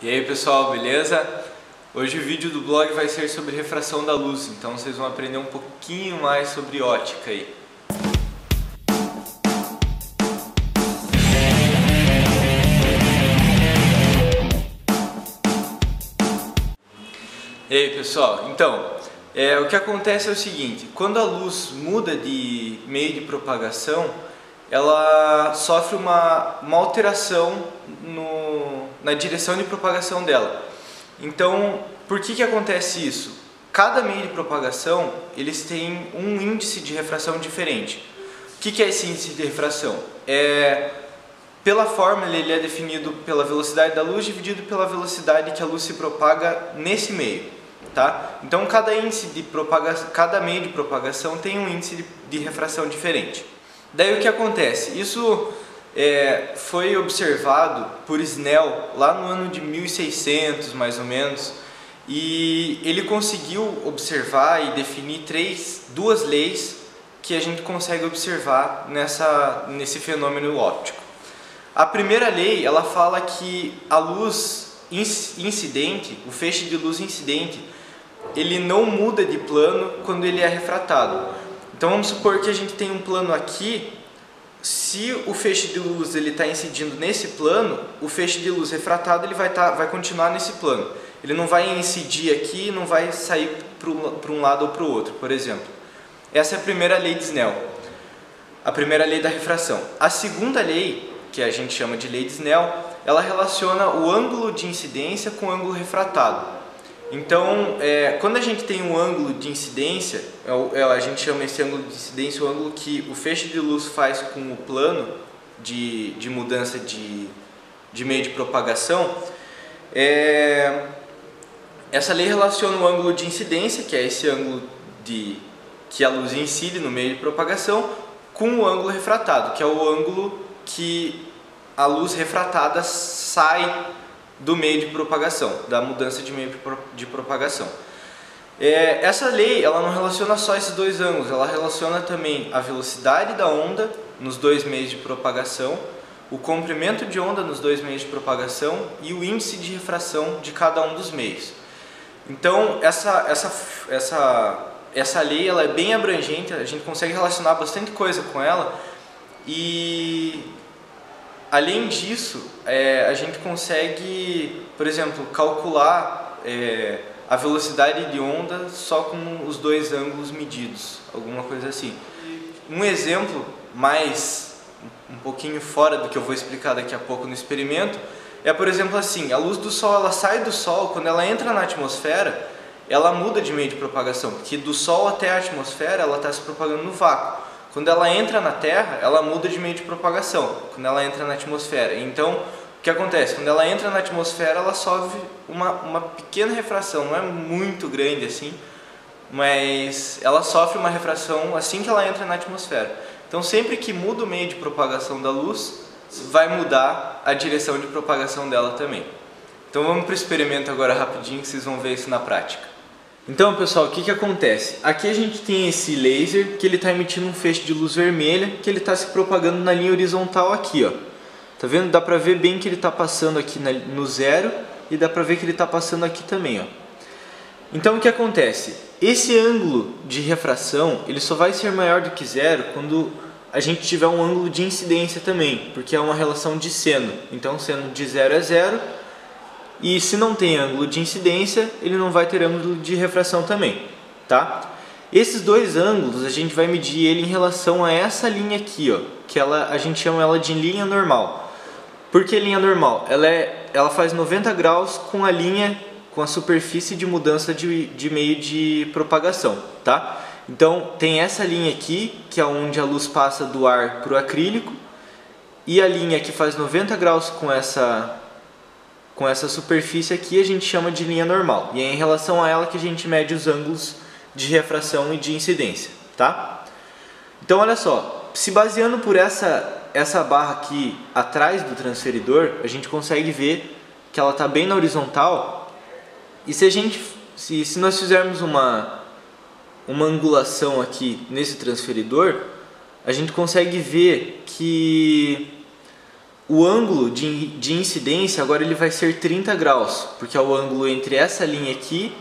E aí pessoal, beleza? Hoje o vídeo do blog vai ser sobre refração da luz, então vocês vão aprender um pouquinho mais sobre ótica aí. E aí pessoal, então, o que acontece é o seguinte, quando a luz muda de meio de propagação, ela sofre uma alteração na direção de propagação dela. Então, por que acontece isso? Cada meio de propagação, eles têm um índice de refração diferente. O que é esse índice de refração? Pela fórmula, ele é definido pela velocidade da luz dividido pela velocidade que a luz se propaga nesse meio. Tá? Então, cada meio de propagação tem um índice de refração diferente. Daí o que acontece? Isso foi observado por Snell lá no ano de 1600 mais ou menos, e ele conseguiu observar e definir duas leis que a gente consegue observar nesse fenômeno óptico. A primeira lei, ela fala que a luz incidente, o feixe de luz incidente, ele não muda de plano quando ele é refratado. Então vamos supor que a gente tem um plano aqui. Se o feixe de luz está incidindo nesse plano, o feixe de luz refratado ele vai continuar nesse plano. Ele não vai incidir aqui e não vai sair para um lado ou para o outro, por exemplo. Essa é a primeira lei de Snell, a primeira lei da refração. A segunda lei, que a gente chama de lei de Snell, ela relaciona o ângulo de incidência com o ângulo refratado. Então, quando a gente tem um ângulo de incidência, a gente chama esse ângulo de incidência o ângulo que o feixe de luz faz com o plano de mudança de meio de propagação. Essa lei relaciona o ângulo de incidência, que é esse ângulo que a luz incide no meio de propagação, com o ângulo refratado, que é o ângulo que a luz refratada sai do meio de propagação, da mudança de meio de propagação. Essa lei, ela não relaciona só esses dois ângulos, ela relaciona também a velocidade da onda nos dois meios de propagação, o comprimento de onda nos dois meios de propagação e o índice de refração de cada um dos meios. Então, essa lei, ela é bem abrangente, a gente consegue relacionar bastante coisa com ela e além disso, a gente consegue, por exemplo, calcular a velocidade de onda só com os dois ângulos medidos, alguma coisa assim. Um exemplo um pouquinho fora do que eu vou explicar daqui a pouco no experimento, por exemplo assim, a luz do Sol, ela sai do Sol, quando ela entra na atmosfera, ela muda de meio de propagação, porque do Sol até a atmosfera ela está se propagando no vácuo. Quando ela entra na Terra, ela muda de meio de propagação, quando ela entra na atmosfera. Então, o que acontece? Quando ela entra na atmosfera, ela sofre uma pequena refração, não é muito grande assim, mas ela sofre uma refração assim que ela entra na atmosfera. Então, sempre que muda o meio de propagação da luz, vai mudar a direção de propagação dela também. Então, vamos para o experimento agora rapidinho, que vocês vão ver isso na prática. Então pessoal, o que acontece? Aqui a gente tem esse laser que ele está emitindo um feixe de luz vermelha que ele está se propagando na linha horizontal aqui, ó. Tá vendo? Dá pra ver bem que ele está passando aqui no zero e dá pra ver que ele está passando aqui também, ó. Então o que acontece? Esse ângulo de refração ele só vai ser maior do que zero quando a gente tiver um ângulo de incidência também, porque é uma relação de seno. Então seno de zero é zero. E se não tem ângulo de incidência, ele não vai ter ângulo de refração também, tá? Esses dois ângulos a gente vai medir ele em relação a essa linha aqui, ó, que a gente chama ela de linha normal. Por que linha normal? Ela faz 90 graus com a superfície de mudança de meio de propagação, tá? Então tem essa linha aqui, que é onde a luz passa do ar para o acrílico, e a linha que faz 90 graus com essa superfície aqui a gente chama de linha normal. E é em relação a ela que a gente mede os ângulos de refração e de incidência, tá? Então olha só, se baseando por essa barra aqui atrás do transferidor, a gente consegue ver que ela está bem na horizontal. E se nós fizermos uma angulação aqui nesse transferidor, a gente consegue ver que o ângulo de incidência agora ele vai ser 30 graus, porque é o ângulo entre essa linha aqui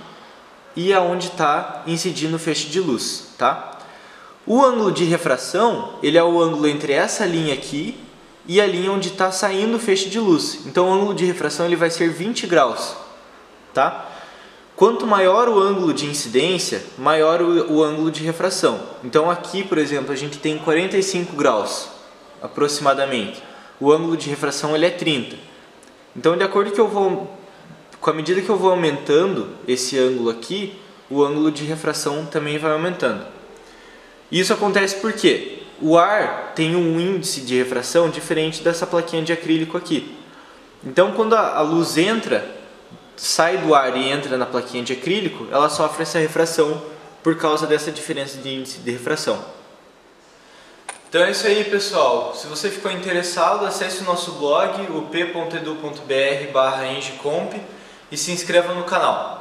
e aonde está incidindo o feixe de luz, tá? O ângulo de refração, ele é o ângulo entre essa linha aqui e a linha onde está saindo o feixe de luz. Então o ângulo de refração ele vai ser 20 graus, tá? Quanto maior o ângulo de incidência, maior o ângulo de refração. Então aqui, por exemplo, a gente tem 45 graus, aproximadamente. O ângulo de refração ele é 30. Então, de acordo com a medida que eu vou aumentando esse ângulo aqui, o ângulo de refração também vai aumentando. Isso acontece porque o ar tem um índice de refração diferente dessa plaquinha de acrílico aqui. Então, quando a luz sai do ar e entra na plaquinha de acrílico, ela sofre essa refração por causa dessa diferença de índice de refração. Então é isso aí, pessoal. Se você ficou interessado, acesse o nosso blog, up.edu.br/engcomp, e se inscreva no canal.